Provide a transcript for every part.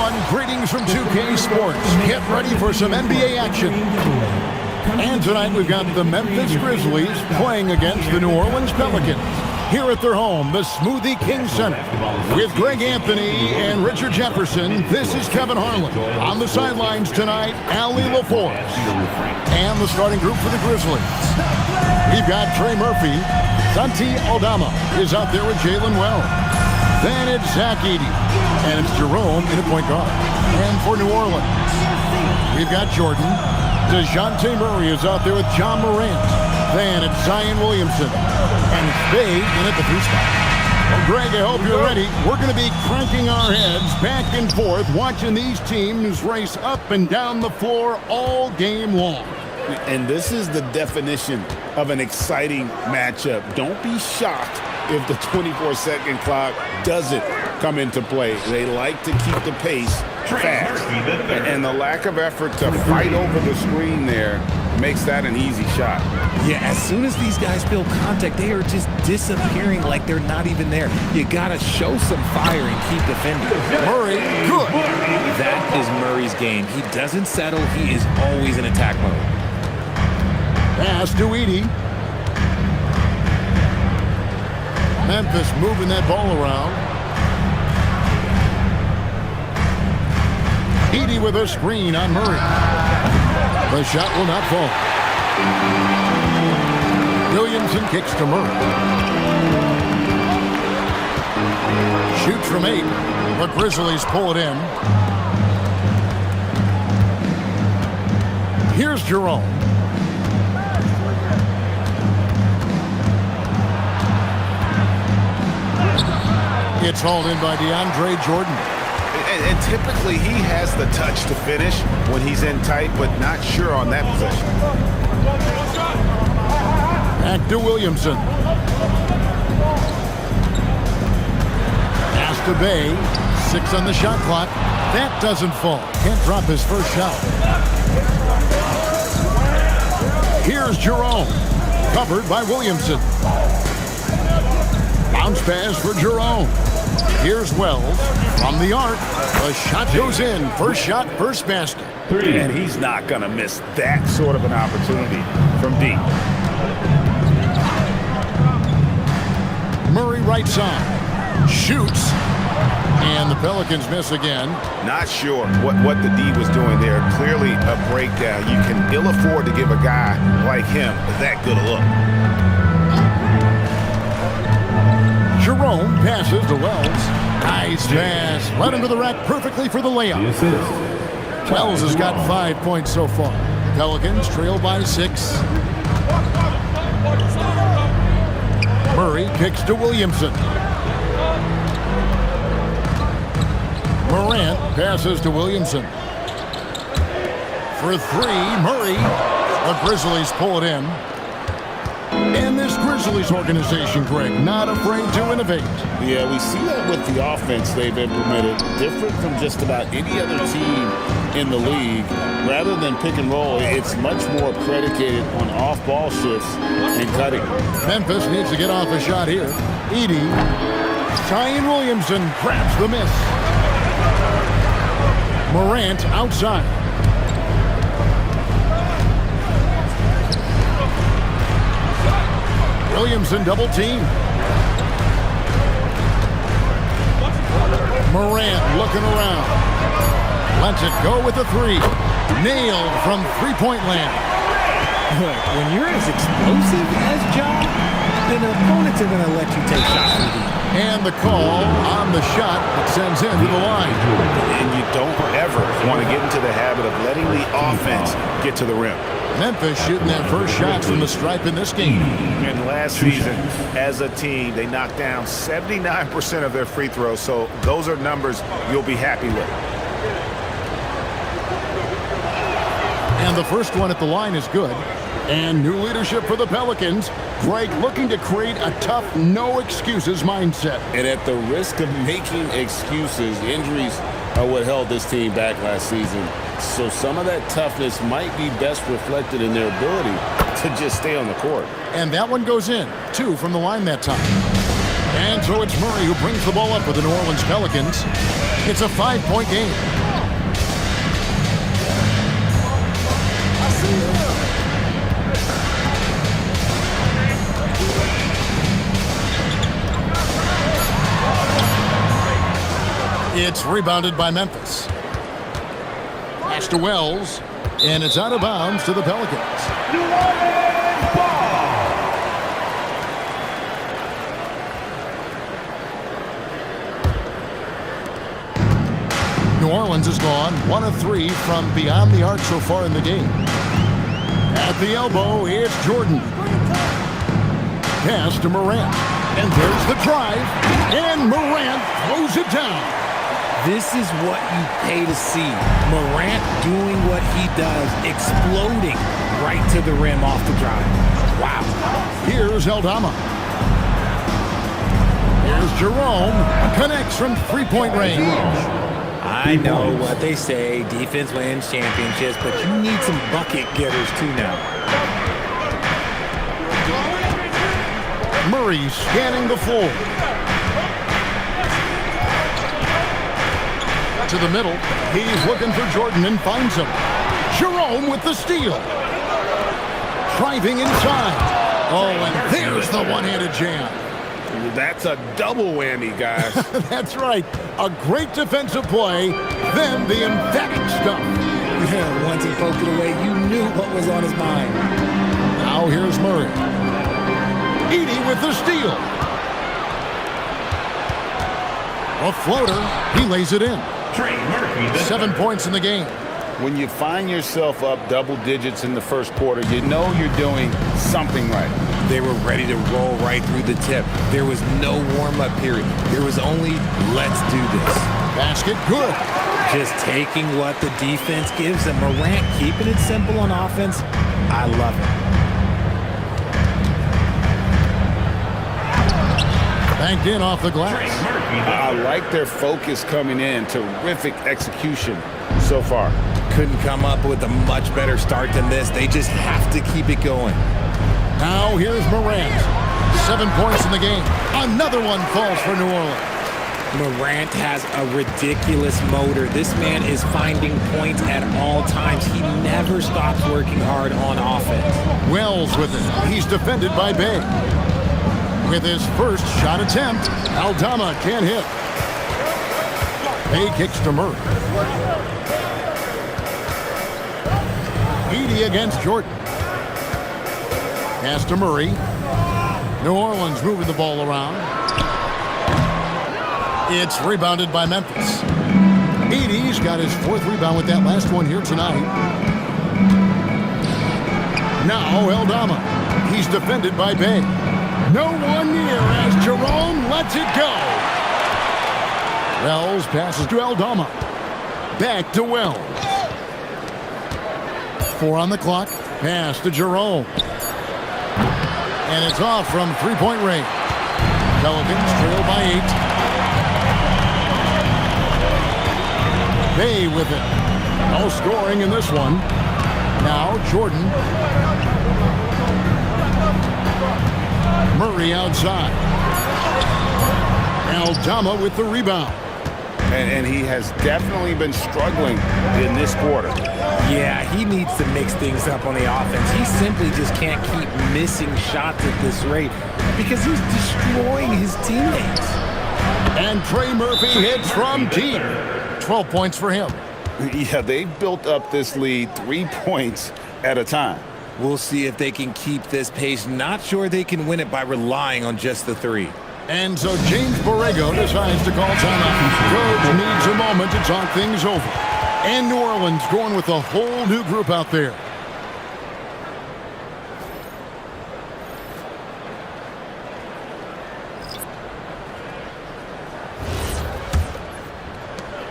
everyone. Greetings from 2K Sports. Get ready for some NBA action. And tonight we've got the Memphis Grizzlies playing against the New Orleans Pelicans. Here at their home, the Smoothie King Center. With Greg Anthony and Richard Jefferson, this is Kevin Harlan. On the sidelines tonight, Allie LaForce. And the starting group for the Grizzlies. We've got Trey Murphy. Santi Aldama is out there with Jalen Wells. Then it's Zach Edey. And it's Jerome in a point guard. And for New Orleans, we've got Jordan. DeJounte Murray is out there with John Morant. Then it's Zion Williamson. And Bay in at the 3 spot. Well, Greg, I hope you're ready. We're going to be cranking our heads back and forth, watching these teams race up and down the floor all game long. And this is the definition of an exciting matchup. Don't be shocked if the 24-second clock doesn't come into play. They like to keep the pace fast. And the lack of effort to fight over the screen there makes that an easy shot. Yeah, as soon as these guys feel contact, they are just disappearing like they're not even there. You got to show some fire and keep defending. Murray, good. That is Murray's game. He doesn't settle. He is always in attack mode. Pass to Edey. Memphis moving that ball around. Edey with a screen on Murray. The shot will not fall. Williamson kicks to Murray. Shoots from 8. The Grizzlies pull it in. Here's Jerome. It's hauled in by DeAndre Jordan. And typically he has the touch to finish when he's in tight, but not sure on that possession. Back to Williamson. Pass to Bay. 6 on the shot clock. That doesn't fall. Can't drop his first shot. Here's Jerome. Covered by Williamson. Bounce pass for Jerome. Here's Wells from the arc. The shot goes in. First shot, first basket. And he's not going to miss that sort of an opportunity from deep. Murray right side. Shoots. And the Pelicans miss again. Not sure what the D was doing there. Clearly a breakdown. You can ill afford to give a guy like him that good a look. Jerome passes to Wells. Nice pass. Led him to the rack perfectly for the layup. Wells has got 5 points so far. Pelicans trail by 6. Murray kicks to Williamson. Morant passes to Williamson. For 3, Murray. The Grizzlies pull it in. And this Grizzlies organization, Greg, not afraid to innovate. Yeah, we see that with the offense they've implemented. Different from just about any other team in the league. Rather than pick and roll, it's much more predicated on off-ball shifts and cutting. Memphis needs to get off a shot here. Edey. Zion Williamson grabs the miss. Morant outside. Williamson double team. Morant looking around. Lets it go with the 3. Nailed from three-point land. When you're as explosive as John, then opponents are going to let you take shots from deep. And the call on the shot that sends him to the line. And you don't ever want to get into the habit of letting the offense get to the rim. Memphis shooting that first shot from the stripe in this game. And last season, as a team, they knocked down 79% of their free throws, so those are numbers you'll be happy with. And the first one at the line is good. And new leadership for the Pelicans. Greg looking to create a tough, no-excuses mindset. And at the risk of making excuses, injuries are what held this team back last season. So some of that toughness might be best reflected in their ability to just stay on the court. And that one goes in. 2 from the line that time. And so it's Murray who brings the ball up for the New Orleans Pelicans. It's a 5-point game. It's rebounded by Memphis. Pass to Wells, and it's out of bounds to the Pelicans. New Orleans has gone 1 of 3 from beyond the arc so far in the game. At the elbow, it's Jordan. Pass to Morant. And there's the drive. And Morant throws it down. This is what you pay to see. Morant doing what he does, exploding right to the rim off the drive. Wow. Here's Aldama. Here's Jerome. Connects from three-point range. I know what they say, defense wins championships, but you need some bucket getters too now. Murray scanning the floor. To the middle. He's looking for Jordan and finds him. Jerome with the steal. Driving inside. Oh, and there's the one-handed jam. That's a double whammy, guys. That's right. A great defensive play, then the emphatic stuff. Yeah, once he poked it away, you knew what was on his mind. Now here's Murray. Edie with the steal. A floater. He lays it in. 7 points in the game. When you find yourself up double digits in the first quarter, you know you're doing something right. They were ready to roll right through the tip. There was no warm-up period. There was only, let's do this. Basket good. Just taking what the defense gives them. Morant keeping it simple on offense. I love it. Banked in off the glass. I like their focus coming in. Terrific execution so far. Couldn't come up with a much better start than this. They just have to keep it going. Now here's Morant. 7 points in the game. Another one falls for New Orleans. Morant has a ridiculous motor. This man is finding points at all times. He never stops working hard on offense. Wells with it. He's defended by Bay. With his first shot attempt, Aldama can't hit. Bay kicks to Murray. Edie against Jordan. Pass to Murray. New Orleans moving the ball around. It's rebounded by Memphis. Edie's got his 4th rebound with that last one here tonight. Now Aldama. He's defended by Bay. No one near as Jerome lets it go. Wells passes to Aldama. Back to Wells. 4 on the clock. Pass to Jerome. And it's off from three-point range. Pelicans trail by 8. Bay with it. No scoring in this one. Now Jordan. Murray outside. Aldama with the rebound. And he has definitely been struggling in this quarter. Yeah, he needs to mix things up on the offense. He simply just can't keep missing shots at this rate because he's destroying his teammates. And Trey Murphy hits from deep. 12 points for him. Yeah, they've built up this lead 3 points at a time. We'll see if they can keep this pace. Not sure they can win it by relying on just the 3. And so James Borrego decides to call timeout. Coach needs a moment to talk things over. And New Orleans going with a whole new group out there.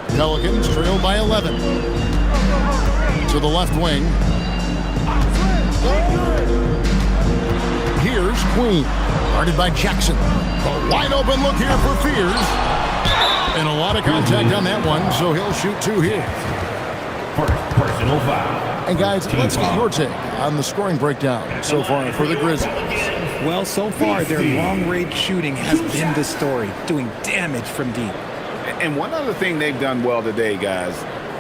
Pelicans trail by 11. To the left wing. Here's Queen. Guarded by Jackson. A wide open look here for Fears. And a lot of contact on that one, so he'll shoot 2 here. First personal foul. And guys, let's get your take on the scoring breakdown so far for the Grizzlies. Well, so far, their long-range shooting has been the story, doing damage from deep. And one other thing they've done well today, guys,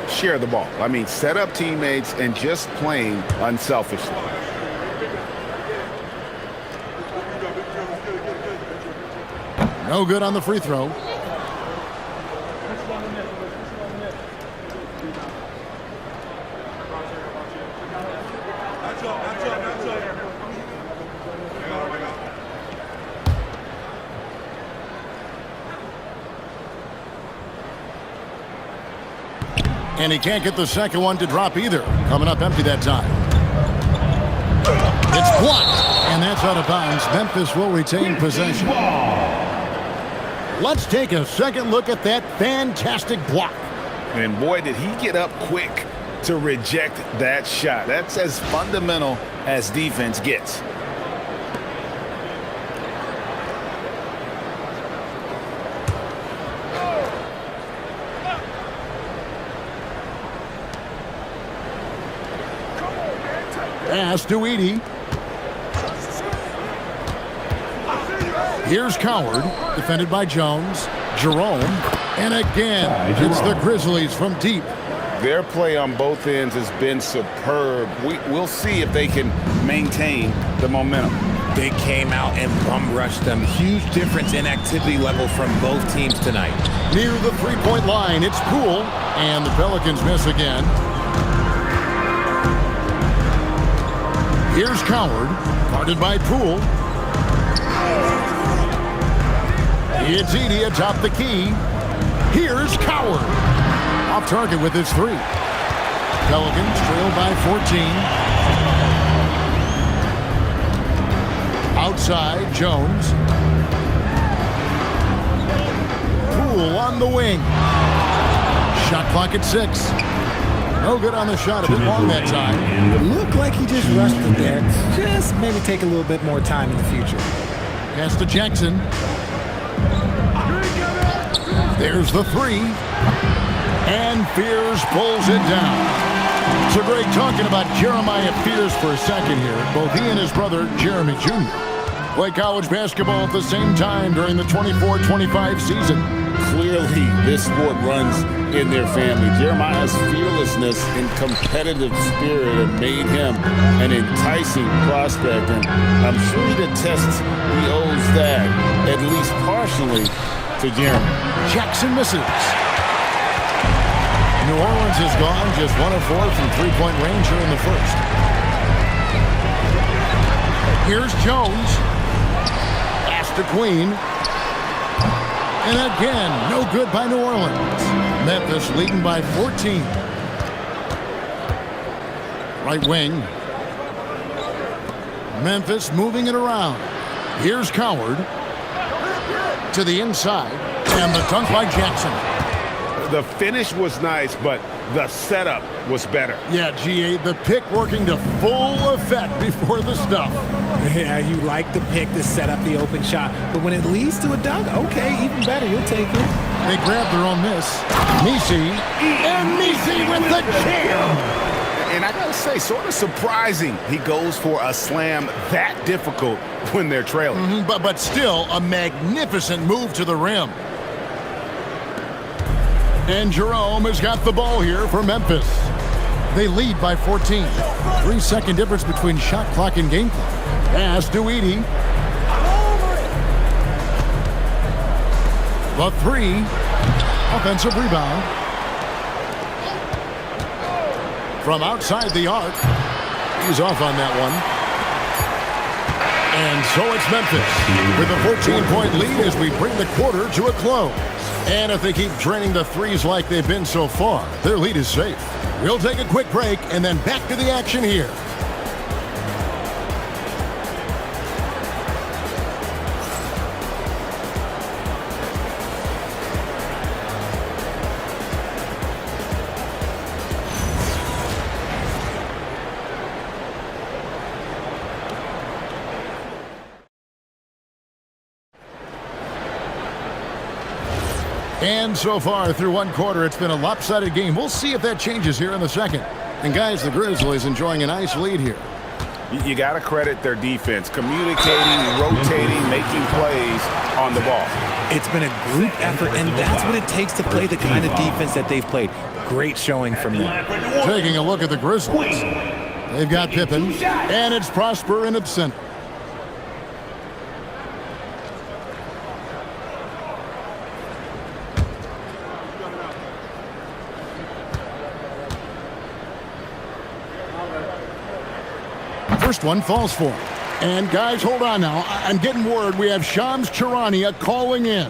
share the ball. I mean, set up teammates and just playing unselfishly. No good on the free throw. And he can't get the second one to drop either. Coming up empty that time. It's blocked. And that's out of bounds. Memphis will retain possession. Let's take a second look at that fantastic block. And boy, did he get up quick to reject that shot. That's as fundamental as defense gets. Pass to Edey. Here's Coward, defended by Jones. Jerome, and again, it's the Grizzlies from deep. Their play on both ends has been superb. We'll see if they can maintain the momentum. They came out and bum rushed them. Huge difference in activity level from both teams tonight. Near the three-point line, it's Poole, and the Pelicans miss again. Here's Coward, guarded by Poole. It's Edey atop the key. Here's Coward. Off target with his three. Pelicans trail by 14. Outside, Jones. Poole on the wing. Shot clock at 6. No good on the shot, a bit long that time. Looked like he just rushed it there. Just maybe take a little bit more time in the future. Pass to Jackson. There's the three. And Fears pulls it down. So Greg, talking about Jeremiah Fears for a second here. Both he and his brother, Jeremy Jr., play college basketball at the same time during the 24-25 season. Clearly, this sport runs in their family. Jeremiah's fearlessness and competitive spirit have made him an enticing prospect, and I'm sure the test he owes that, at least partially, to Jeremy. Jackson misses. New Orleans has gone just 1 of 4 from three-point range here in the first. Here's Jones. Pass to Queen. And again, no good by New Orleans. Memphis leading by 14. Right wing. Memphis moving it around. Here's Coward. To the inside. And the dunk by Jackson. The finish was nice, but the setup was better. Yeah, GA, the pick working to full effect before the stuff. Yeah, you like the pick to set up the open shot, but when it leads to a dunk, okay, even better, you'll take it. They grab their own miss. Messi, and Messi with the jam. And I gotta say, sort of surprising he goes for a slam that difficult when they're trailing. But still, a magnificent move to the rim. And Jerome has got the ball here for Memphis. They lead by 14. 3-second difference between shot clock and game clock. Pass to Edey. The three. Offensive rebound. From outside the arc. He's off on that one. And so it's Memphis with a 14-point lead as we bring the quarter to a close. And if they keep draining the threes like they've been so far, their lead is safe. We'll take a quick break and then back to the action here. And so far through one quarter, it's been a lopsided game. We'll see if that changes here in the second. And guys, the Grizzlies enjoying a nice lead here. You got to credit their defense, communicating, rotating, making plays on the ball. It's been a group effort, and that's what it takes to play the kind of defense that they've played. Great showing from them. Taking a look at the Grizzlies. They've got Pippen, and it's Prosper in its center. First one falls for him. And guys, hold on now. I'm getting word we have Shams Charania calling in.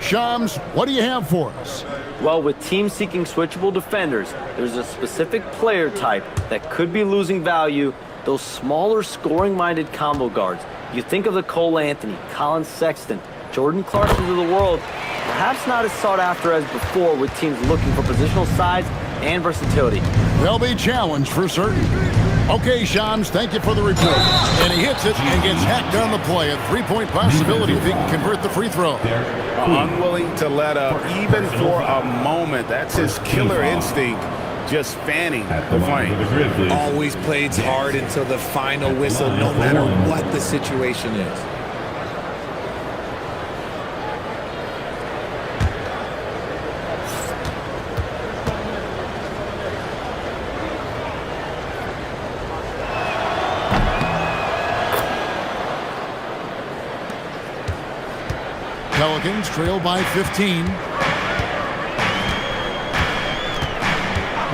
Shams, what do you have for us? Well, with teams seeking switchable defenders, there's a specific player type that could be losing value, those smaller scoring-minded combo guards. You think of the Cole Anthony, Colin Sexton, Jordan Clarksons of the world, perhaps not as sought after as before with teams looking for positional size and versatility. They'll be challenged for certain. Okay, Shams, thank you for the report. And he hits it and gets hacked on the play. A three-point possibility if he can convert the free throw. Unwilling to let up even for a moment. That's his killer instinct, just fanning the flame. Always plays hard until the final whistle, no matter what the situation is. Pelicans trail by 15.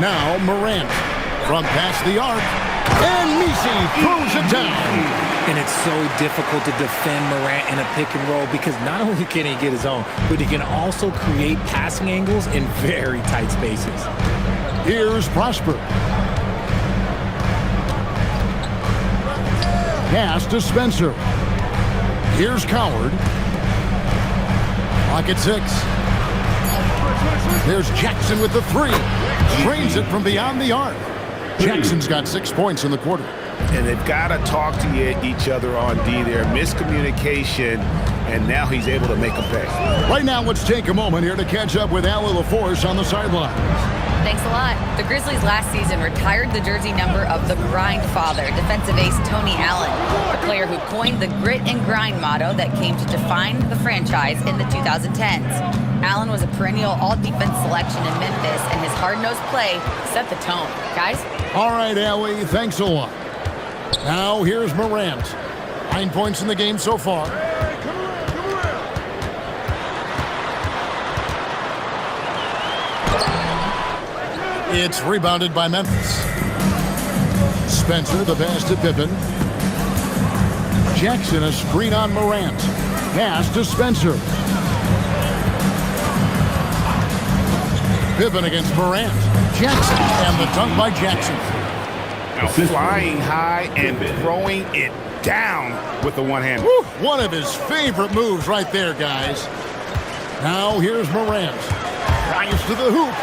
Now Morant from past the arc. And Misi throws it down. And it's so difficult to defend Morant in a pick and roll because not only can he get his own, but he can also create passing angles in very tight spaces. Here's Prosper. Pass to Spencer. Here's Coward. Clock at 6. There's Jackson with the three. Drains it from beyond the arc. Jackson's got 6 points in the quarter. And they've got to talk to each other on D there. Miscommunication, and now he's able to make a pay. Right now, let's take a moment here to catch up with Allie LaForce on the sideline. Thanks a lot. The Grizzlies last season retired the jersey number of the grind father, defensive ace Tony Allen, the player who coined the grit and grind motto that came to define the franchise in the 2010s. Allen was a perennial all-defense selection in Memphis, and his hard-nosed play set the tone. Guys? All right, Allie, thanks a lot. Now, here's Morant. 9 points in the game so far. It's rebounded by Memphis. Spencer, the pass to Pippen. Jackson, a screen on Morant. Pass to Spencer. Pippen against Morant. Jackson, and the dunk by Jackson. Now flying high and throwing it down with the one-hand. One of his favorite moves right there, guys. Now here's Morant. Drives to the hoop.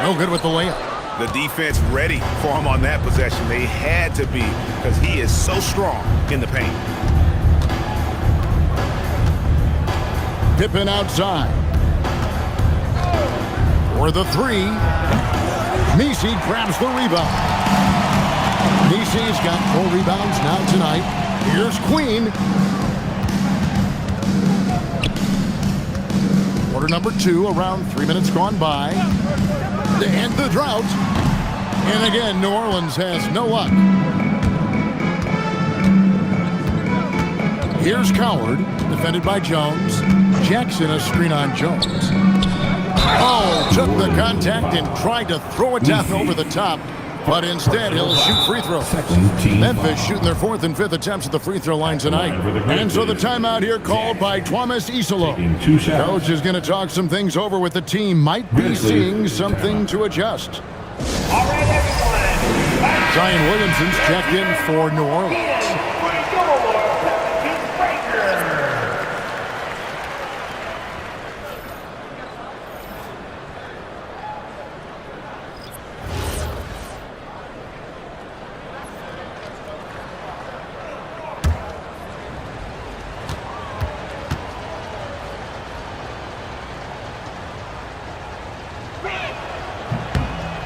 No good with the layup. The defense ready for him on that possession. They had to be because he is so strong in the paint. Pippen outside. For the three. Misi grabs the rebound. Misi's got 4 rebounds now tonight. Here's Queen. Quarter number 2, around 3 minutes gone by. To end the drought. And again, New Orleans has no luck. Here's Coward, defended by Jones. Jackson, a screen on Jones. Oh, took the contact and tried to throw it down over the top. But instead, he'll shoot free throws. Memphis shooting their 4th and 5th attempts at the free throw line tonight. And so the timeout here called by Thomas Isolo. Coach is going to talk some things over with the team. Might be seeing something to adjust. All right, everyone. Zion Williamson's checked in for New Orleans.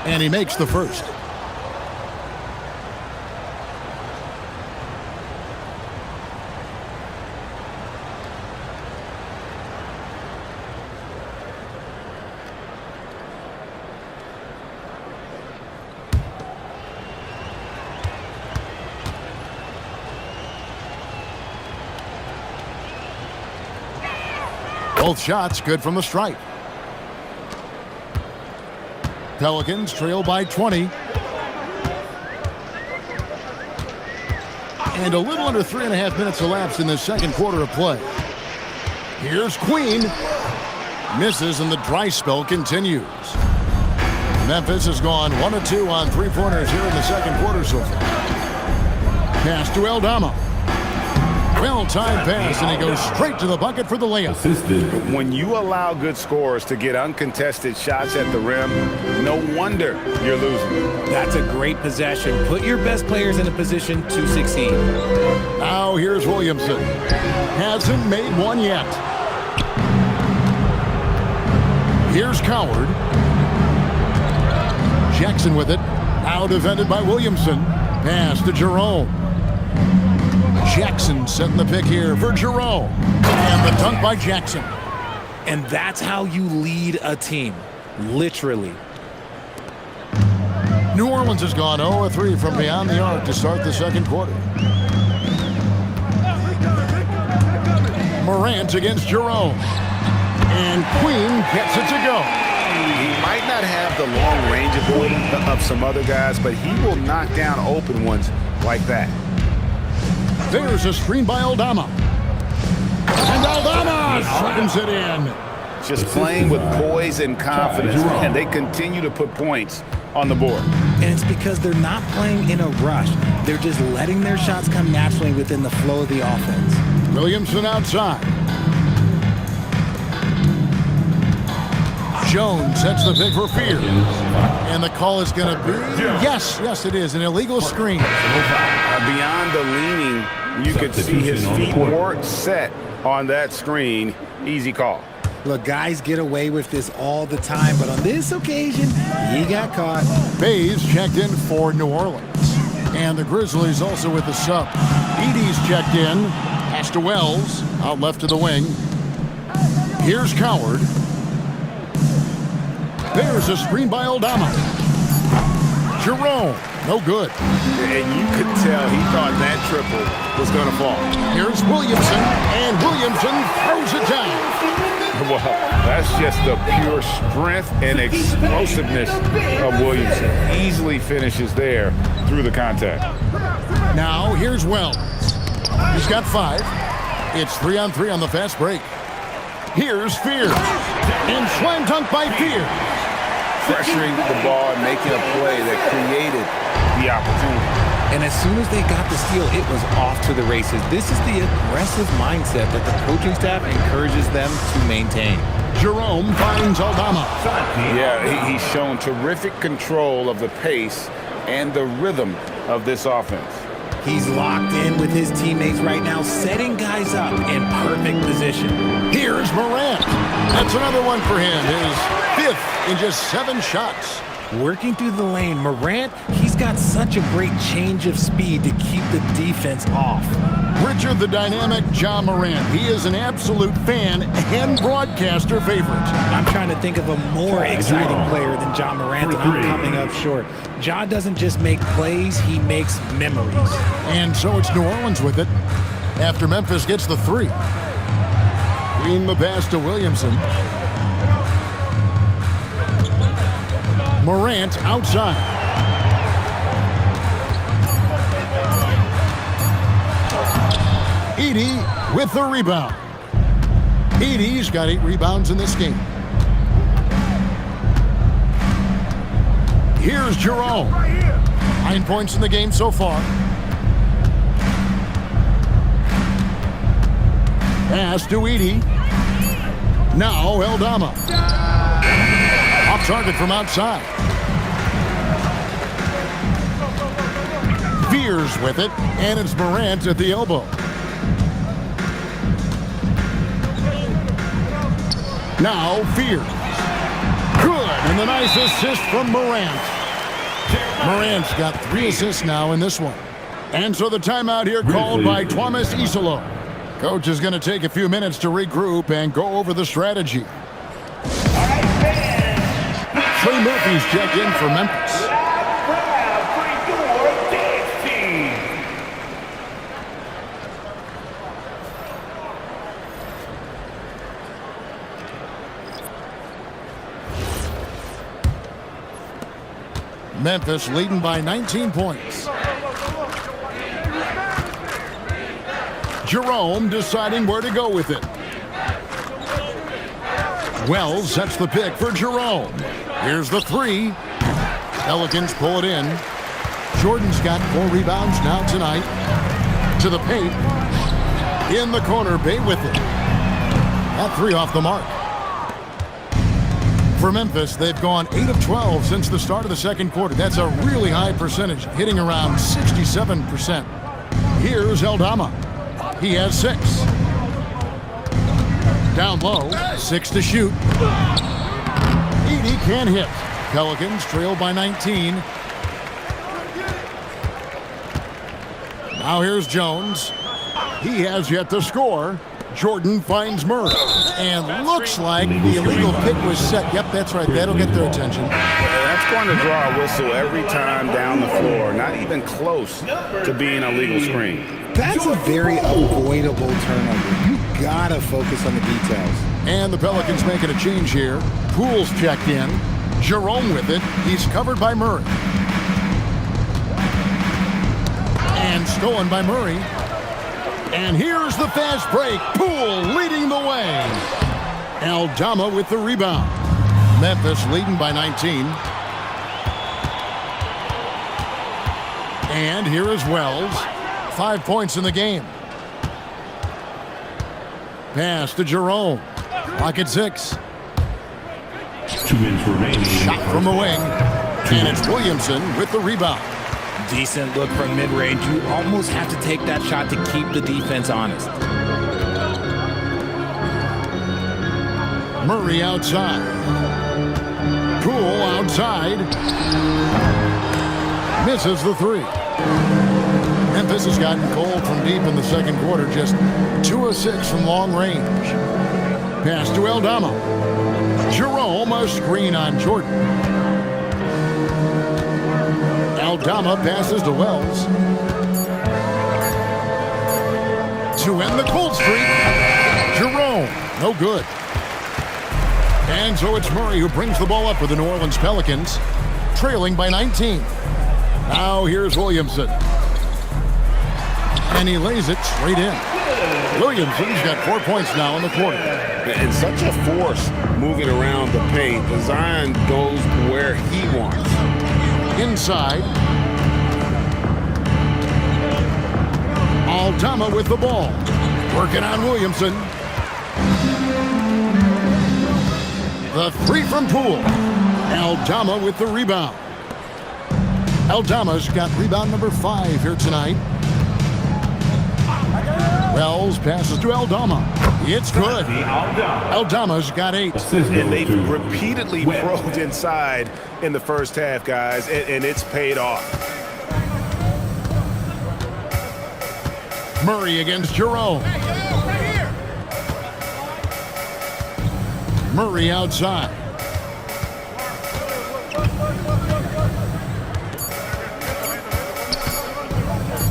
And he makes the first. Both shots good from the stripe. Pelicans trail by 20. And a little under 3.5 minutes elapsed in the second quarter of play. Here's Queen. Misses, and the dry spell continues. Memphis has gone 1 of 2 on three-pointers here in the second quarter so far. Pass to Aldama. Well-timed pass, and he goes straight to the bucket for the layup. When you allow good scorers to get uncontested shots at the rim, no wonder you're losing. That's a great possession. Put your best players in a position to succeed. Now here's Williamson. Hasn't made one yet. Here's Coward. Jackson with it. Now defended by Williamson. Pass to Jerome. Jackson setting the pick here for Jerome. And the dunk by Jackson. And that's how you lead a team. Literally. New Orleans has gone 0 of 3 from beyond the arc to start the second quarter. Morant against Jerome. And Queen gets it to go. He might not have the long range of some other guys, but he will knock down open ones like that. There's a screen by Aldama. And Aldama slams it in. Just playing with poise and confidence, and they continue to put points on the board. And it's because they're not playing in a rush. They're just letting their shots come naturally within the flow of the offense. Williamson outside. Jones sets the pick for Fears. And the call is going to be, yes, it is, an illegal screen. Beyond the leaning, you could see his feet weren't set on that screen. Easy call. Look, guys get away with this all the time, but on this occasion, he got caught. Bays checked in for New Orleans. And the Grizzlies also with the sub. Edey's checked in. Pass to Wells. Out left to the wing. Here's Coward. There's a screen by Aldama. Jerome. No good. And you could tell he thought that triple was going to fall. Here's Williamson. And Williamson throws it down. Well, that's just the pure strength and explosiveness of Williamson. Easily finishes there through the contact. Now here's Wells. He's got 5. It's 3-on-3 on the fast break. Here's Fears. And slam dunk by Fears. Pressuring the ball and making a play that created the opportunity. And as soon as they got the steal, it was off to the races. This is the aggressive mindset that the coaching staff encourages them to maintain. Jerome finds Aldama. Yeah, he's shown terrific control of the pace and the rhythm of this offense. He's locked in with his teammates right now, setting guys up in perfect position. Here's Morant. That's another one for him. His 5th in just 7 shots. Working through the lane, Morant, he's got such a great change of speed to keep the defense off. Richard the dynamic Ja Morant. He is an absolute fan and broadcaster favorite. I'm trying to think of a more exciting player than Ja Morant, and I'm coming up short. Ja doesn't just make plays, he makes memories. And so it's New Orleans with it after Memphis gets the 3. Green the pass to Williamson. Morant outside. Edey with the rebound. Edey's got 8 rebounds in this game. Here's Jerome. 9 points in the game so far. Pass to Edey. Now Aldama. Off target from outside. Fears with it, and it's Morant at the elbow. Now Fears. Good, and the nice assist from Morant. Morant's got 3 assists now in this one. And so the timeout here called by Thomas Isolo. Coach is going to take a few minutes to regroup and go over the strategy. Trey Murphy's checked in for Memphis. Memphis leading by 19 points. Jerome deciding where to go with it. Wells sets the pick for Jerome. Here's the three. Pelicans pull it in. Jordan's got 4 rebounds now tonight. To the paint. In the corner, Bay with it. That 3 off the mark. For Memphis, they've gone 8 of 12 since the start of the second quarter. That's a really high percentage, hitting around 67%. Here's Aldama. He has 6. Down low, 6 to shoot. Edey can't hit. Pelicans trail by 19. Now here's Jones. He has yet to score. Jordan finds Murray. And looks like the illegal pick was set. Yep, that's right. That'll get their attention. That's going to draw a whistle every time down the floor. Not even close to being a legal screen. That's a very avoidable turnover. You gotta focus on the details. And the Pelicans making a change here. Poole's checked in. Jerome with it. He's covered by Murray. And stolen by Murray. And here's the fast break. Poole leading the way. Aldama with the rebound. Memphis leading by 19. And here is Wells. 5 points in the game. Pass to Jerome. Clock at 6. 2 minutes remaining. Shot from the wing. And it's Williamson with the rebound. Decent look from mid-range. You almost have to take that shot to keep the defense honest. Murray outside. Poole outside. Misses the 3. Memphis has gotten cold from deep in the second quarter. Just 2 of 6 from long range. Pass to Aldama. Jerome, a screen on Jordan. Aldama passes to Wells. To end the cold streak. Jerome, no good. And so it's Murray who brings the ball up for the New Orleans Pelicans, trailing by 19. Now here's Williamson. And he lays it straight in. Williamson's got 4 points now in the quarter. And such a force moving around the paint. Zion goes where he wants. Inside. Aldama with the ball. Working on Williamson. The 3 from Poole. Aldama with the rebound. Aldama's got rebound number 5 here tonight. Wells passes to Aldama. It's good. Aldama's got 8. And they've repeatedly probed inside in the first half, guys, and it's paid off. Murray against Jerome. Murray outside.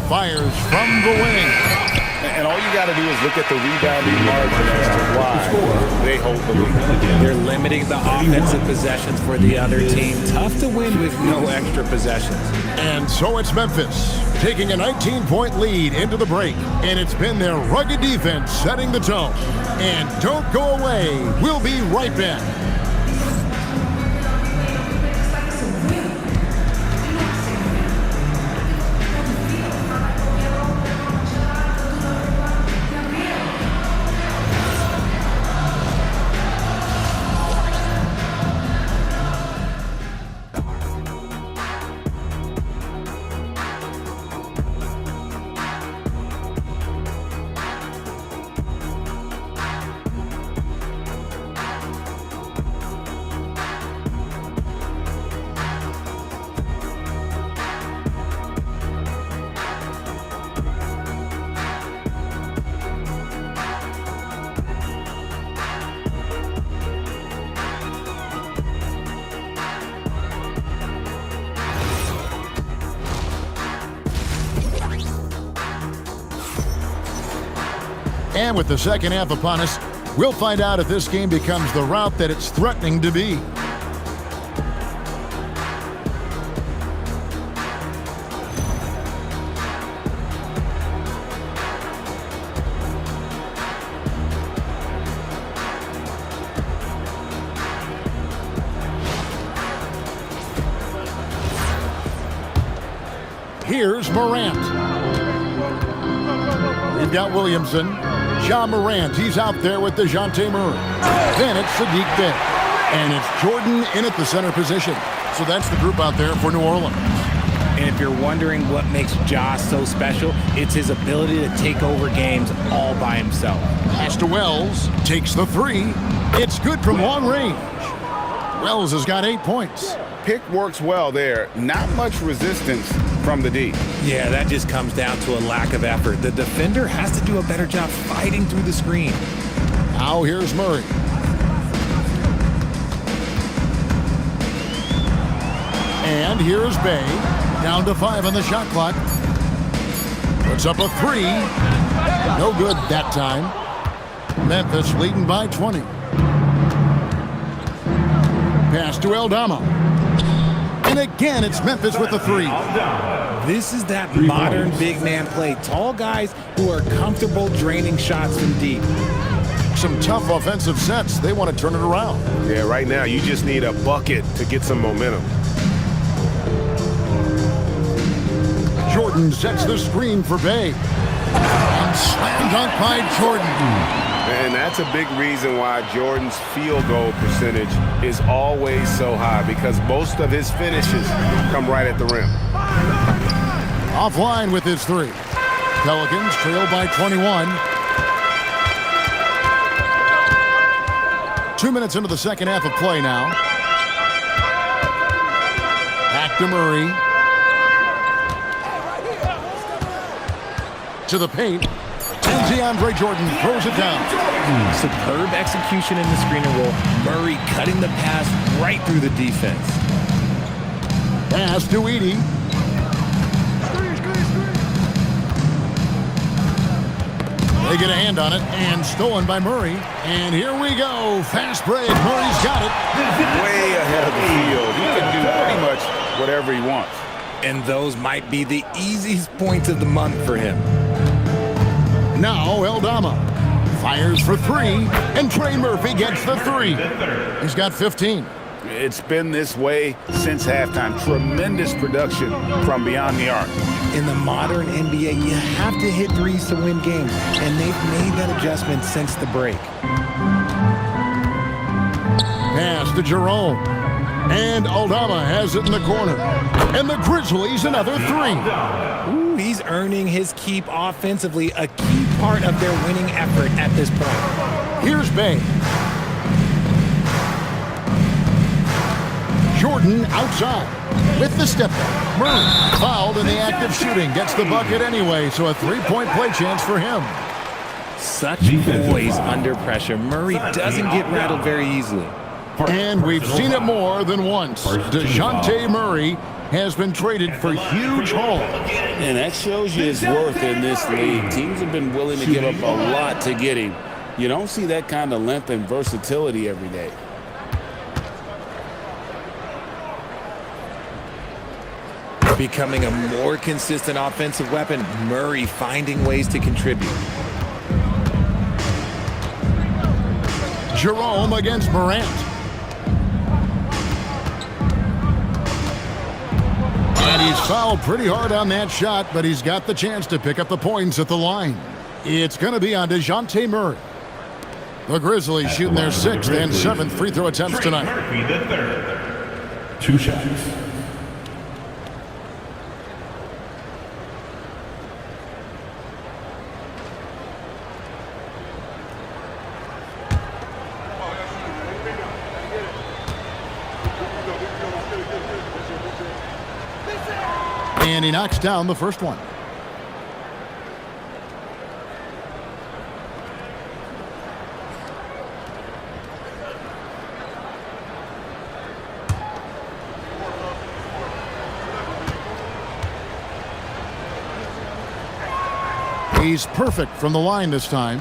Fires from the wing. And all you got to do is look at the rebounding margin as to why they hold the lead. They're limiting the offensive possessions for the other team. Tough to win with no extra possessions. And so it's Memphis taking a 19-point lead into the break. And it's been their rugged defense setting the tone. And don't go away. We'll be right back. And with the second half upon us, we'll find out if this game becomes the route that it's threatening to be. Here's Morant. We've got Williamson. Ja Morant, he's out there with DeJounte Murray. Then it's Sadiq Bey. And it's Jordan in at the center position. So that's the group out there for New Orleans. And if you're wondering what makes Ja so special, it's his ability to take over games all by himself. Pass to Wells. Takes the three. It's good from long range. Wells has got 8 points. Pick works well there. Not much resistance from the D. Yeah, that just comes down to a lack of effort. The defender has to do a better job fighting through the screen. Now here's Murray. And here's Bey. Down to 5 on the shot clock. Puts up a 3. No good that time. Memphis leading by 20. Pass to Aldama. And again, it's Memphis with the 3. This is that modern big man play. Tall guys who are comfortable draining shots from deep. Some tough offensive sets. They want to turn it around. Yeah, right now you just need a bucket to get some momentum. Jordan sets the screen for Bey. And slam dunk by Jordan. And that's a big reason why Jordan's field goal percentage is always so high, because most of his finishes come right at the rim. Offline with his 3. Pelicans trail by 21. 2 minutes into the second half of play now. Back to Murray. To the paint. And DeAndre Jordan throws it down. Superb execution in the screen and roll. Murray cutting the pass right through the defense. Pass to Edey. They get a hand on it, and stolen by Murray. And here we go. Fast break. Murray's got it. Way ahead of the field. He can do pretty much whatever he wants. And those might be the easiest points of the month for him. Now Aldama fires for 3, and Trey Murphy gets the 3. He's got 15. It's been this way since halftime. Tremendous production from beyond the arc. In the modern NBA, you have to hit threes to win games, and they've made that adjustment since the break. Pass to Jerome. And Aldama has it in the corner. And the Grizzlies another 3. Ooh, he's earning his keep offensively, a key part of their winning effort at this point. Here's Bey. Jordan outside with the step back. Murray fouled in the act of shooting. Gets the bucket anyway, so a 3-point play chance for him. Such poise under pressure. Murray doesn't get rattled very easily. And we've seen it more than once. DeJounte Murray has been traded for huge haul. And that shows you his worth in this league. Teams have been willing to give up a lot to get him. You don't see that kind of length and versatility every day. Becoming a more consistent offensive weapon, Murray finding ways to contribute. Jerome against Morant. And he's fouled pretty hard on that shot, but he's got the chance to pick up the points at the line. It's going to be on DeJounte Murray. The Grizzlies shooting their 6th and 7th free throw attempts tonight. Murphy the third. 2 shots. And he knocks down the first one. He's perfect from the line this time.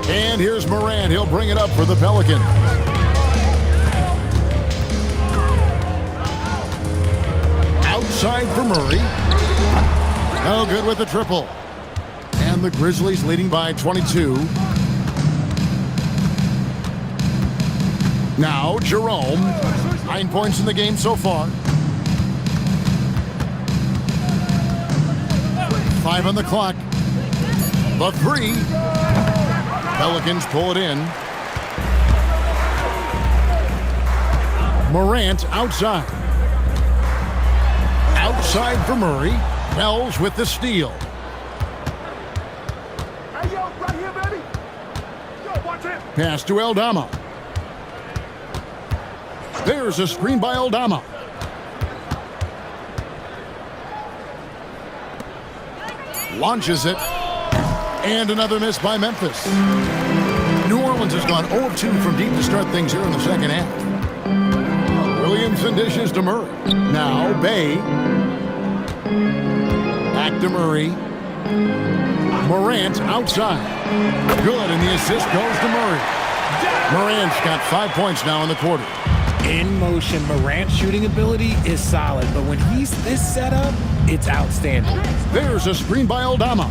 And here's Morant. He'll bring it up for the Pelicans. Outside for Murray. No good with the triple. And the Grizzlies leading by 22. Now Jerome. 9 points in the game so far. 5 on the clock. The 3. Pelicans pull it in. Morant outside. Outside for Murray. Wells with the steal. Hey, yo, right here, baby. Yo, watch it. Pass to Aldama. There's a screen by Aldama. Launches it. And another miss by Memphis. New Orleans has gone 0 of 2 from deep to start things here in the second half. Williamson dishes to Murray. Now Bay. Back to Murray. Morant outside. Good, and the assist goes to Murray. Morant's got 5 points now in the quarter. In motion, Morant's shooting ability is solid, but when he's this set up, it's outstanding. There's a screen by Aldama.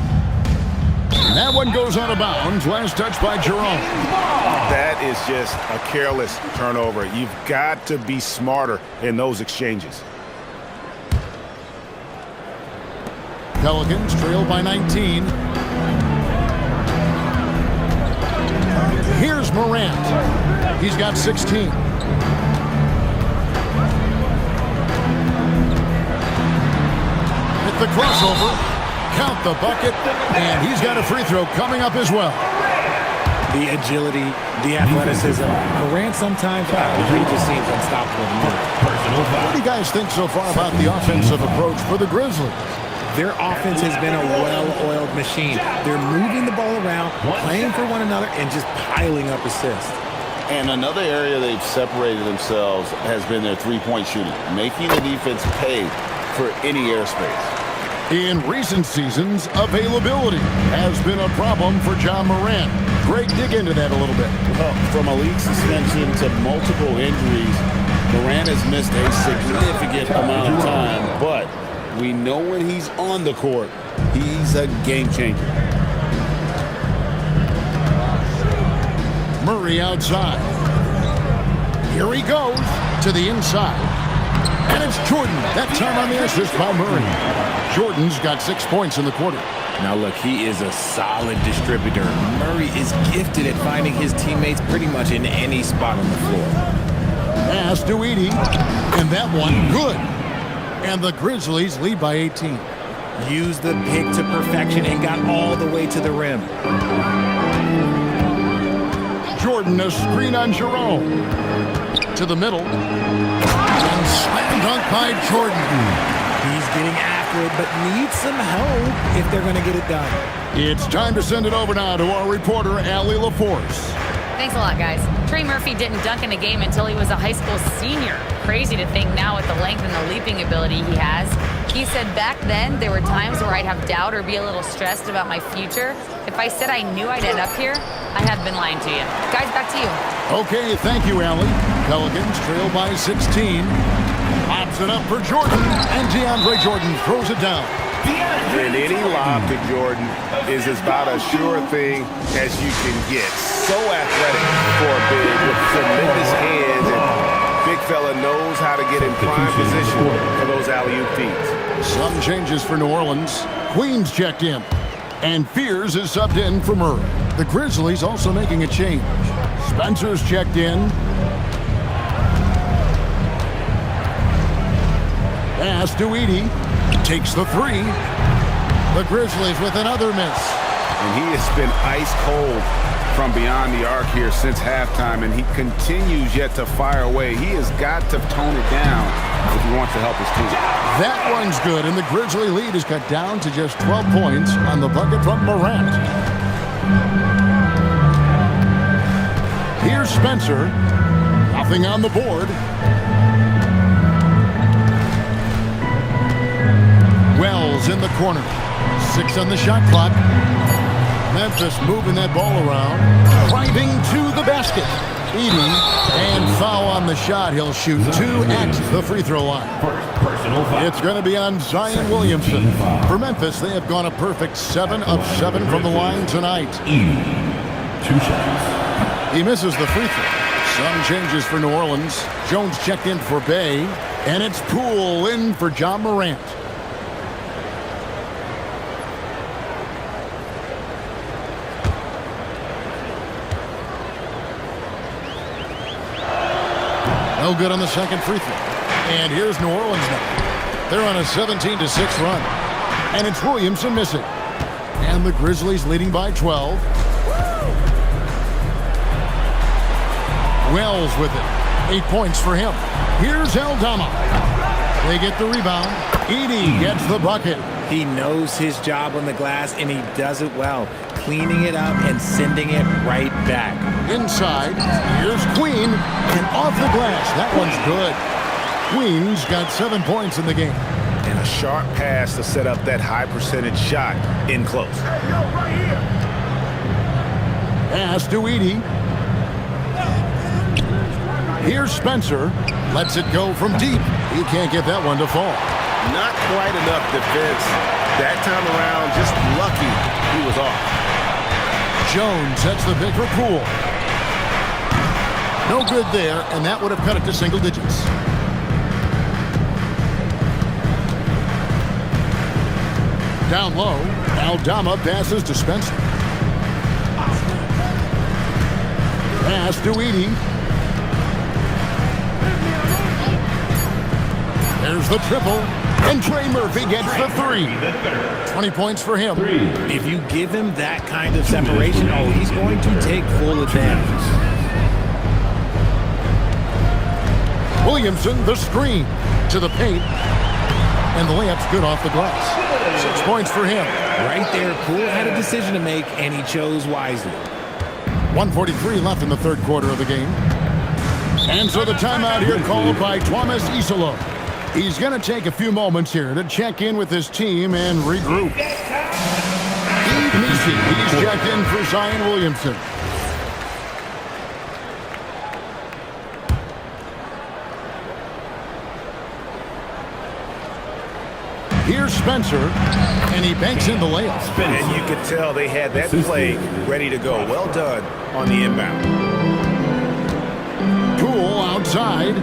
That one goes out of bounds. Last touch by Jerome. That is just a careless turnover. You've got to be smarter in those exchanges. Pelicans trail by 19. Here's Morant. He's got 16. With the crossover. Count the bucket, and he's got a free throw coming up as well. The agility, the athleticism. Morant sometimes he just seems unstoppable to me. What do you guys think so far about the offensive approach for the Grizzlies? Their offense has been a well-oiled machine. They're moving the ball around, playing for one another, and just piling up assists. And another area they've separated themselves has been their three-point shooting, making the defense pay for any airspace. In recent seasons, availability has been a problem for John Morant. Greg, dig into that a little bit. Well, from a league suspension to multiple injuries, Morant has missed a significant amount of time, but we know when he's on the court, he's a game changer. Murray outside. Here he goes to the inside. And it's Jordan. That time on the assist by Murray. Jordan's got 6 points in the quarter. Now look, he is a solid distributor. Murray is gifted at finding his teammates pretty much in any spot on the floor. Pass to Edey. And that one, good. And the Grizzlies lead by 18. Used the pick to perfection and got all the way to the rim. Jordan, a screen on Jerome. To the middle. And slam dunk by Jordan. He's getting after it, but needs some help if they're going to get it done. It's time to send it over now to our reporter, Allie LaForce. Thanks a lot, guys. Trey Murphy didn't dunk in a game until he was a high school senior. Crazy to think now with the length and the leaping ability he has. He said back then there were times where I'd have doubt or be a little stressed about my future. If I said I knew I'd end up here, I have been lying to you. Guys, back to you. Okay, thank you, Allie. Pelicans trail by 16. Lobs it up for Jordan, and DeAndre Jordan throws it down. And any lob to Jordan is about as sure thing as you can get. So athletic for a big with tremendous hands, and big fella knows how to get in prime position for those alley-oop feeds. Some changes for New Orleans. Queens checked in, and Fears is subbed in for Murray. The Grizzlies also making a change. Spencer's checked in. Pass to Edey. Takes the 3. The Grizzlies with another miss. And he has been ice cold from beyond the arc here since halftime, and he continues yet to fire away. He has got to tone it down if he wants to help his team. That one's good, and the Grizzly lead is cut down to just 12 points on the bucket from Morant. Here's Spencer. Nothing on the board. Wells in the corner. 6 on the shot clock. Memphis moving that ball around. Driving to the basket. Edey, and foul on the shot. He'll shoot 2 at the free throw line. It's going to be on Zion Williamson. For Memphis, they have gone a perfect 7 of 7 from the line tonight. 2 shots. He misses the free throw. Some changes for New Orleans. Jones checked in for Bay. And it's Poole in for John Morant. No good on the second free throw. And here's New Orleans now. They're on a 17-6 run. And it's Williamson missing. And the Grizzlies leading by 12. Wells with it. 8 points for him. Here's Aldama. They get the rebound. Edey gets the bucket. He knows his job on the glass, and he does it well, cleaning it up and sending it right back. Inside, here's Queen, and off the glass. That one's good. Queen's got 7 points in the game. And a sharp pass to set up that high percentage shot in close. Pass to Edey. Here's Spencer. Lets it go from deep. He can't get that one to fall. Not quite enough defense. That time around, just lucky he was off. Jones sets the pick for Poole. No good there, and that would have cut it to single digits. Down low, Aldama passes to Spencer. Pass to Edey. There's the triple, and Trey Murphy gets the 3. 20 points for him. If you give him that kind of separation, oh, he's going to take full advantage. Williamson, the screen to the paint, and the layup's good off the glass. 6 points for him. Right there, Poole had a decision to make, and he chose wisely. 1:43 left in the third quarter of the game. And so the timeout here called by Thomas Isolo. He's going to take a few moments here to check in with his team and regroup. He's checked in for Zion Williamson. Here's Spencer, and he banks in the layup. And you could tell they had that play ready to go. Well done on the inbound. Poole outside.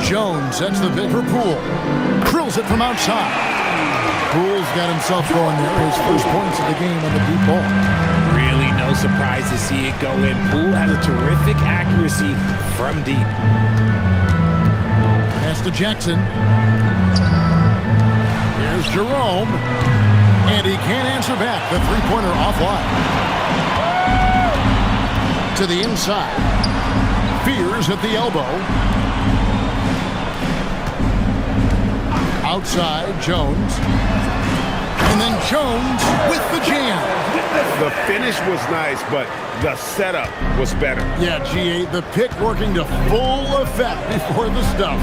Jones sets the pick for Poole. Drills it from outside. Poole's got himself going there. His first points of the game on the deep ball. Really no surprise to see it go in. Poole has a terrific accuracy from deep. Pass to Jackson. Here's Jerome. And he can't answer back. The three-pointer offline. To the inside. Fears at the elbow. Outside, Jones. And then Jones with the jam. The finish was nice, but the setup was better. Yeah, G8, the pick working to full effect before the stuff.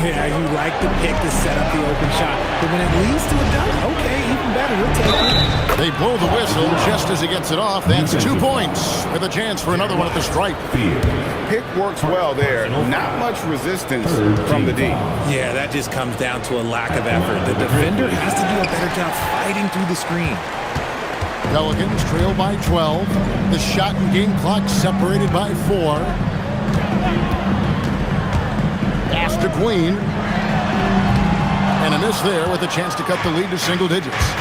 Yeah, you like the pick to set up the open shot. But when it leads to a dunk, okay, even better, we'll take it. They blow the whistle just as he gets it off. That's 2 points with a chance for another one at the stripe. Pick works well there. Not much resistance from the D. Yeah, that just comes down to a lack of effort. The defender has to do a better job fighting through the screen. Pelicans trail by 12. The shot and game clock separated by 4. Pass to Queen. And a miss there with a chance to cut the lead to single digits.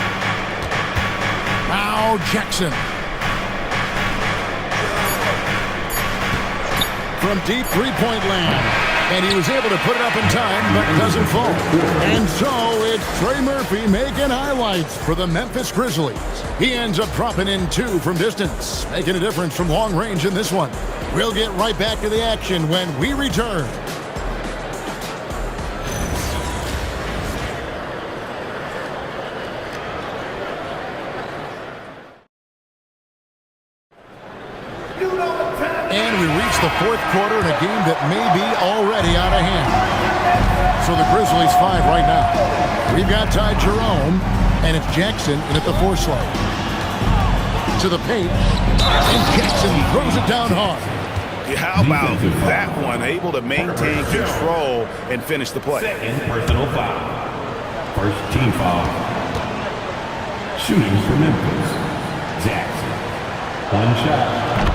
Now Jackson. From deep three-point land. And he was able to put it up in time, but doesn't fall. And so it's Trey Murphy making highlights for the Memphis Grizzlies. He ends up dropping in 2 from distance, making a difference from long range in this one. We'll get right back to the action when we return. And we reach the fourth quarter in a game that may be already out of hand. So the Grizzlies 5 right now. We've got Ty Jerome, and it's Jackson in at the 4 slot. To the paint, and Jackson throws it down hard. How about that one? Able to maintain control and finish the play. Second personal foul. First team foul. Shooting for Memphis. Jackson. 1 shot.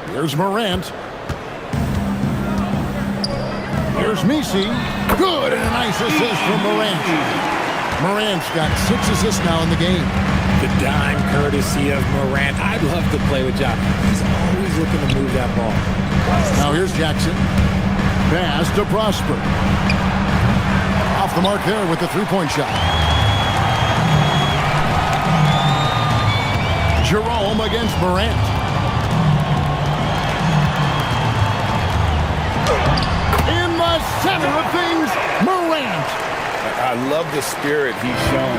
Here's Morant. Here's Messi. Good, and a nice assist from Morant. Morant's got 6 assists now in the game. The dime courtesy of Morant. I'd love to play with John. He's always looking to move that ball. Now here's Jackson. Pass to Prosper. Off the mark there with the three-point shot. Jerome against Morant. In the center of things, Morant. I love the spirit he's shown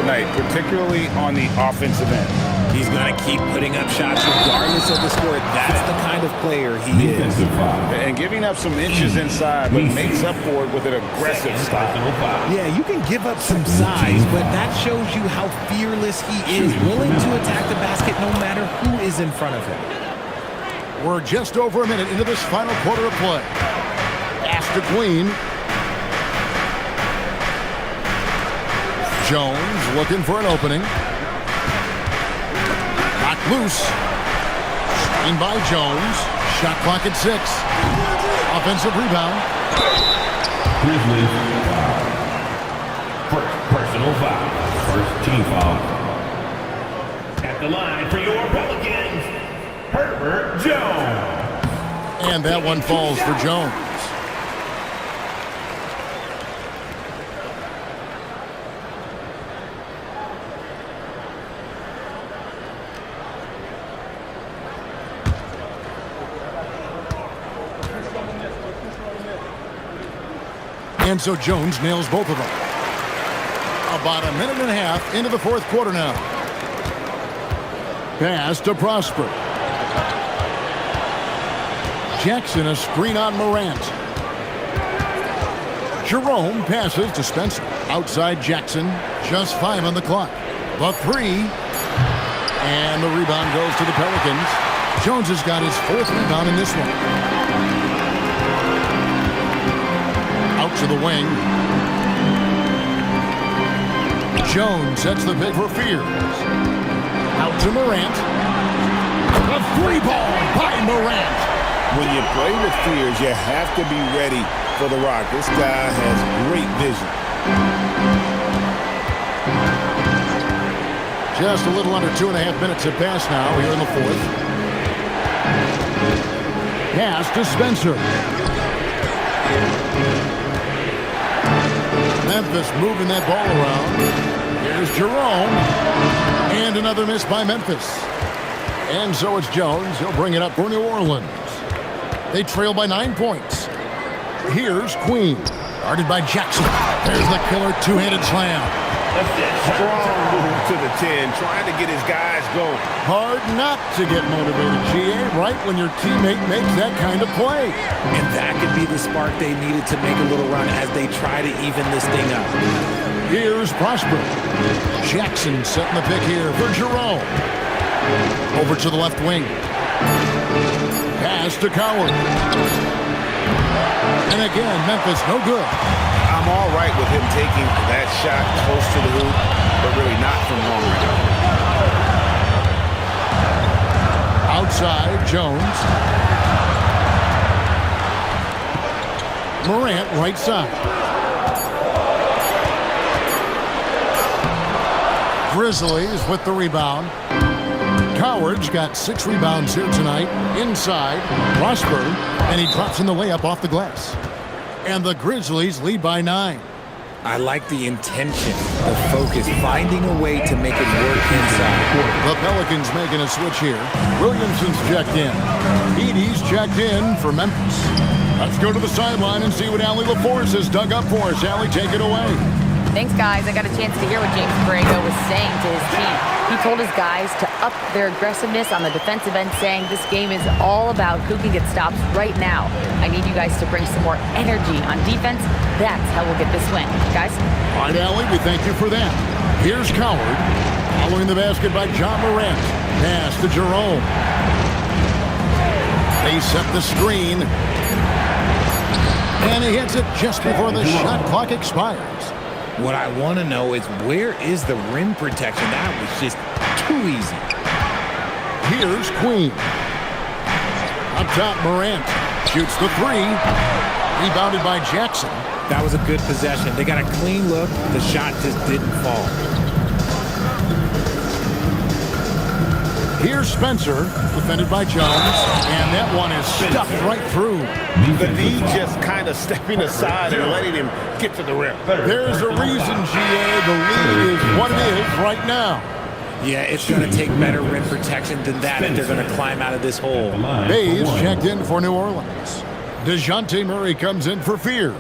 tonight, particularly on the offensive end. He's going to keep putting up shots regardless of the score. That's the kind of player he is. Defensive foul. And giving up some inches inside, but makes up for it with an aggressive style. Yeah, you can give up some size, but that shows you how fearless he is, willing to attack the basket no matter who is in front of him. We're just over a minute into this final quarter of play. Pass to Queen. Jones looking for an opening. Knocked loose. Screen by Jones. Shot clock at 6. Offensive rebound. Grizzlies. First personal foul. First team foul. At the line for your Pelicans, Herbert Jones. And that one falls for Jones. And so Jones nails both of them. About a minute and a half into the fourth quarter now. Pass to Prosper. Jackson a screen on Morant. Jerome passes to Spencer. Outside Jackson. Just 5 on the clock. The 3. And the rebound goes to the Pelicans. Jones has got his 4th rebound in this one. Out to the wing. Jones sets the pick for Fears. Out to Morant. A 3-ball by Morant. When you play with Fears, you have to be ready for the rock. This guy has great vision. Just a little under 2.5 minutes have passed now here in the fourth. Pass to Spencer. Memphis moving that ball around. Here's Jerome. And another miss by Memphis. And so it's Jones. He'll bring it up for New Orleans. They trail by 9 points. Here's Queen. Guarded by Jackson. There's the killer two-handed slam. Strong move to the 10, trying to get his guys going. Hard not to get motivated, GA, right when your teammate makes that kind of play. And that could be the spark they needed to make a little run as they try to even this thing up. Here's Prosper. Jackson setting the pick here for Jerome. Over to the left wing. Pass to Coward. And again, Memphis no good. I'm all right with him taking that shot close to the hoop, but really not from long range. Outside, Jones. Morant, right side. Grizzlies with the rebound. Coward's got 6 rebounds here tonight. Inside, Prosper, and he drops in the layup off the glass. And the Grizzlies lead by 9. I like the intention, the focus, finding a way to make it work inside. The Pelicans making a switch here. Williamson's checked in. Edie's checked in for Memphis. Let's go to the sideline and see what Allie LaForce has dug up for us. Allie, take it away. Thanks, guys. I got a chance to hear what James Borrego was saying to his team. He told his guys to up their aggressiveness on the defensive end, saying this game is all about who can get stops right now. I need you guys to bring some more energy on defense. That's how we'll get this win. Guys? All right, Allie, we thank you for that. Here's Coward. Following the basket by John Morant. Pass to Jerome. They set the screen. And he hits it just before the shot clock expires. What I want to know is where is the rim protection? That was just too easy. Here's Queen. Up top, Morant shoots the 3. Rebounded by Jackson. That was a good possession. They got a clean look. The shot just didn't fall. Here's Spencer, defended by Jones, and that one is stuffed right through. The D just kind of stepping aside and letting him get to the rim. There's a reason, GA, the lead is what it is right now. Yeah, it's going to take better rim protection than that if they're going to climb out of this hole. Bays checked in for New Orleans. DeJounte Murray comes in for Fears.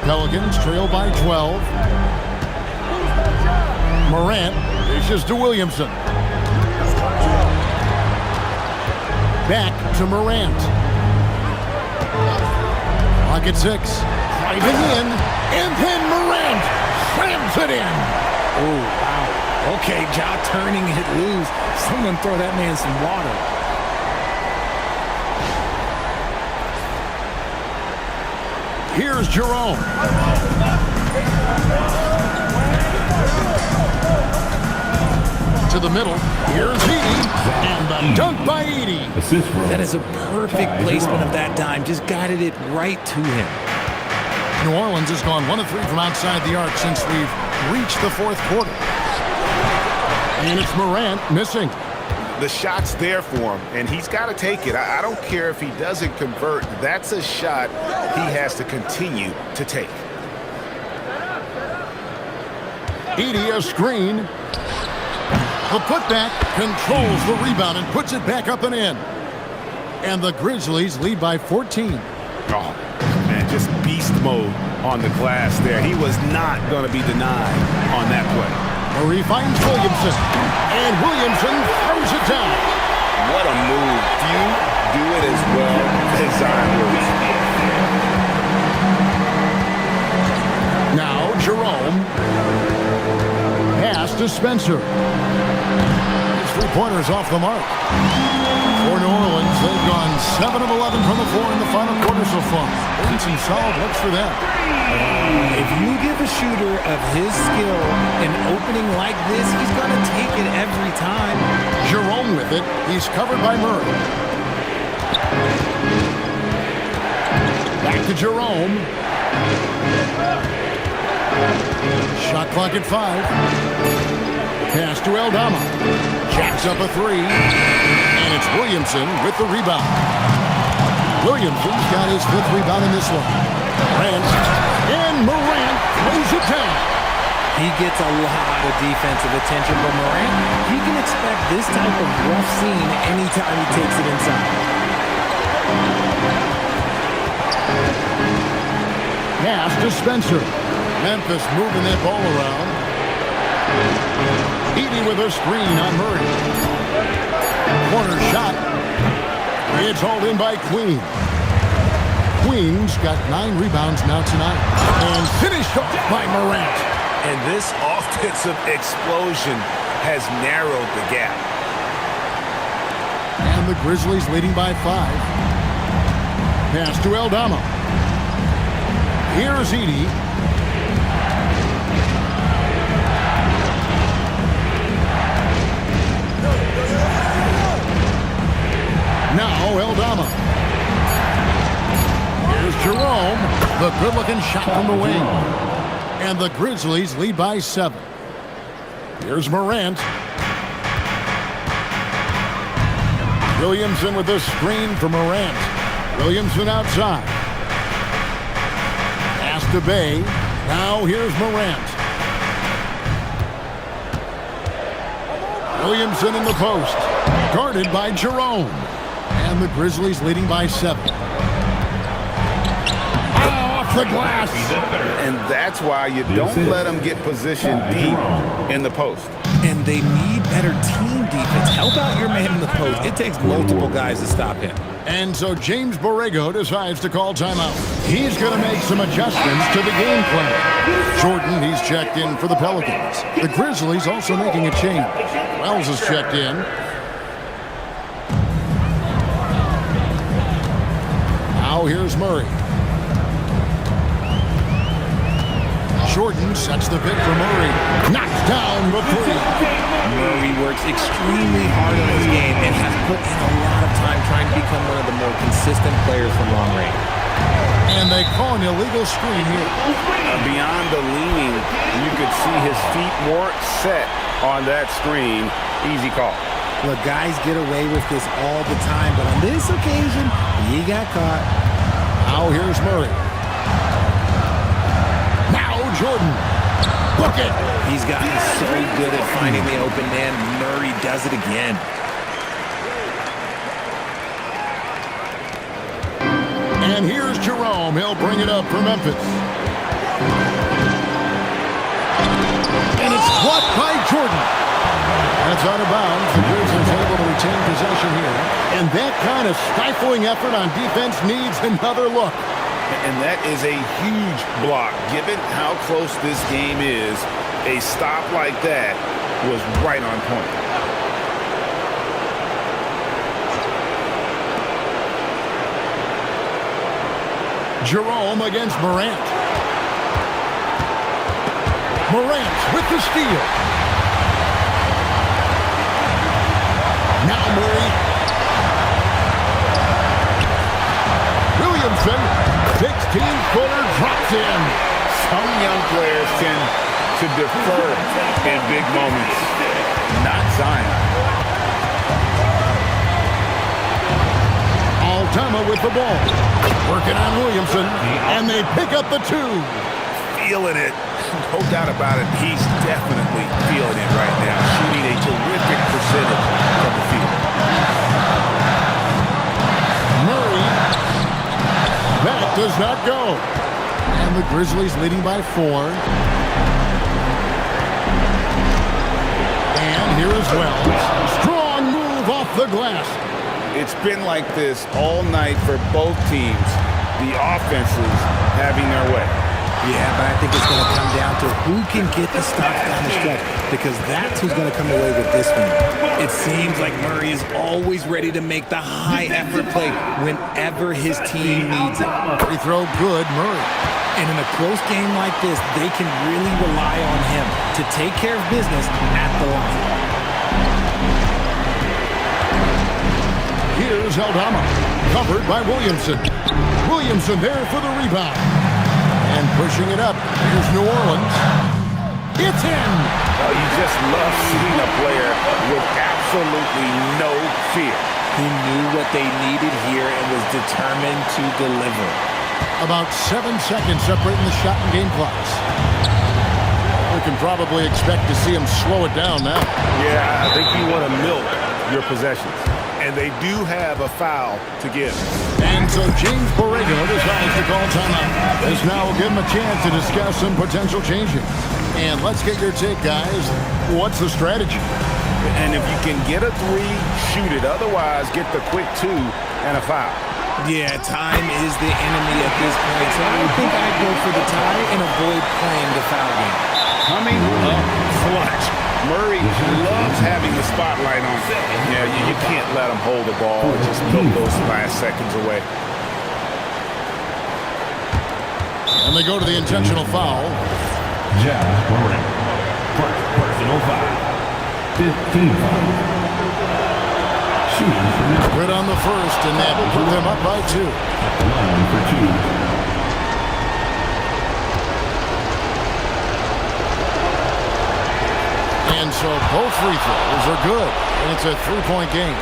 Pelicans trail by 12. Morant dishes to Williamson. Back to Morant. Clock at 6. Driving in, and then Morant slams it in. Oh, wow. Okay, Ja turning it loose. Someone throw that man some water. Here's Jerome. To the middle. Here's Edie. And the dunk by Edie. That is a perfect placement of that dime. Just guided it right to him. New Orleans has gone 1 of 3 from outside the arc since we've reached the fourth quarter. And it's Morant missing. The shot's there for him, and he's got to take it. I don't care if he doesn't convert. That's a shot he has to continue to take. Edie a screen. The putback controls the rebound and puts it back up and in. And the Grizzlies lead by 14. Oh, man, just beast mode on the glass there. He was not going to be denied on that play. Murray finds Williamson, and Williamson throws it down. What a move. Few do it as well as Zion Williamson. Now Jerome. Pass to Spencer. His three-pointers off the mark. For New Orleans, they've gone 7 of 11 from the floor in the final quarter so far. Been some solid looks for them. If you give a shooter of his skill an opening like this, he's going to take it every time. Jerome with it. He's covered by Murray. Back to Jerome. Shot clock at 5. Pass to Aldama. Jacks up a 3. And it's Williamson with the rebound. Williamson's got his 5th rebound in this one. And Morant throws it down. He gets a lot of defensive attention, but Morant, he can expect this type of rough scene anytime he takes it inside. Pass to Spencer. Memphis moving that ball around. Edie with a screen on Murray. Corner shot. It's hauled in by Queen. Queen's got 9 rebounds now tonight. And finished off by Morant. And this offensive explosion has narrowed the gap. And the Grizzlies leading by 5. Pass to Aldama. Here's Edie. Now Aldama. Here's Jerome. The good-looking shot from the wing. And the Grizzlies lead by 7. Here's Morant. Williamson with the screen for Morant. Williamson outside. Pass to Bay. Now here's Morant. Williamson in the post. Guarded by Jerome. And the Grizzlies leading by 7. Off the glass. And that's why you don't let them get positioned deep in the post. And they need better team defense. Help out your man in the post. It takes multiple guys to stop him. And so James Borrego decides to call timeout. He's going to make some adjustments to the game plan. Jordan, he's checked in for the Pelicans. The Grizzlies also making a change. Wells is checked in. Now here's Murray. Jordan sets the pick for Murray. Knocks down the three. Murray works extremely hard on his game and has put in a lot of time trying to become one of the more consistent players from long range. And they call an illegal screen here. Beyond the leaning, you could see his feet weren't set on that screen. Easy call. Look, guys get away with this all the time, but on this occasion, he got caught. Now here's Murray. Now Jordan. Book it. He's gotten so good at finding the open man. Murray does it again. And here's Jerome. He'll bring it up for Memphis. And it's blocked by Jordan. That's out of bounds. The Grizzlies able to retain possession here. And that kind of stifling effort on defense needs another look. And that is a huge block. Given how close this game is, a stop like that was right on point. Jerome against Morant. Morant with the steal. Now Murray. Williamson, 16-footer, drops in. Some young players tend to defer in big moments. Not Zion. Altama with the ball. Working on Williamson. And they pick up the two. Feeling it. No doubt about it. He's definitely feeling it right now. Shooting a terrific percentage from the field. Murray. That does not go. And the Grizzlies leading by 4. And here is Wells. Strong move off the glass. It's been like this all night for both teams. The offenses having their way. Yeah, but I think it's going to come down to who can get the stops down the stretch, because that's who's going to come away with this one. It seems like Murray is always ready to make the high-effort play whenever his team needs it. Free throw good, Murray. And in a close game like this, they can really rely on him to take care of business at the line. Here's Aldama, covered by Williamson. Williamson there for the rebound. And pushing it up. Here's New Orleans. It's in. Oh, you just love seeing a player with absolutely no fear. He knew what they needed here and was determined to deliver. About 7 seconds separating the shot and game clocks. We can probably expect to see him slow it down now. Yeah, I think you want to milk your possessions. And they do have a foul to give. And so James Borrego decides to call timeout. This now will give him a chance to discuss some potential changing. And let's get your take, guys. What's the strategy? And if you can get a 3, shoot it. Otherwise, get the quick 2 and a foul. Yeah, time is the enemy at this point, so I think I'd go for the tie and avoid playing the foul game. Coming up clutch. Murray loves having the spotlight on him. Yeah, you can't let him hold the ball and just milk those last seconds away. And they go to the intentional foul. Morant. First personal foul. 15 foul. Shooting for now. Good on the first, and that will put them up by 2. At the line for 2. And so both free throws are good, and it's a 3-point game.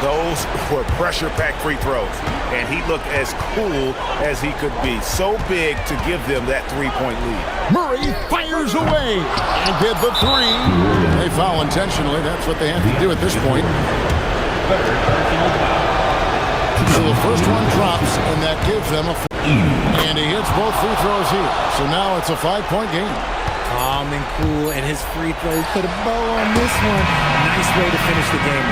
Those were pressure-packed free throws, and he looked as cool as he could be. So big to give them that 3-point lead. Murray fires away and did the 3. They foul intentionally. That's what they have to do at this point. So the first one drops, and that gives them a 4. And he hits both free throws here. So now it's a 5-point game. Calm and cool, and his free throws put a bow on this one. Nice way to finish the game.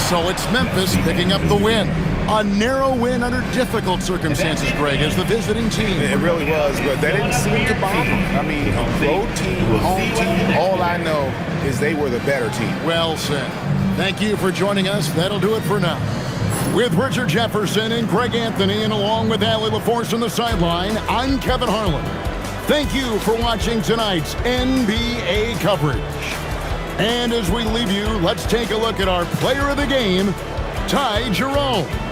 So it's Memphis picking up the win. A narrow win under difficult circumstances, Greg, as the visiting team. It really was, but that didn't seem to bother them. I mean, road team, home team, all I know is they were the better team. Well said. Thank you for joining us. That'll do it for now. With Richard Jefferson and Greg Anthony, and along with Allie LaForce on the sideline, I'm Kevin Harlan. Thank you for watching tonight's NBA coverage. And as we leave you, let's take a look at our player of the game, Ty Jerome.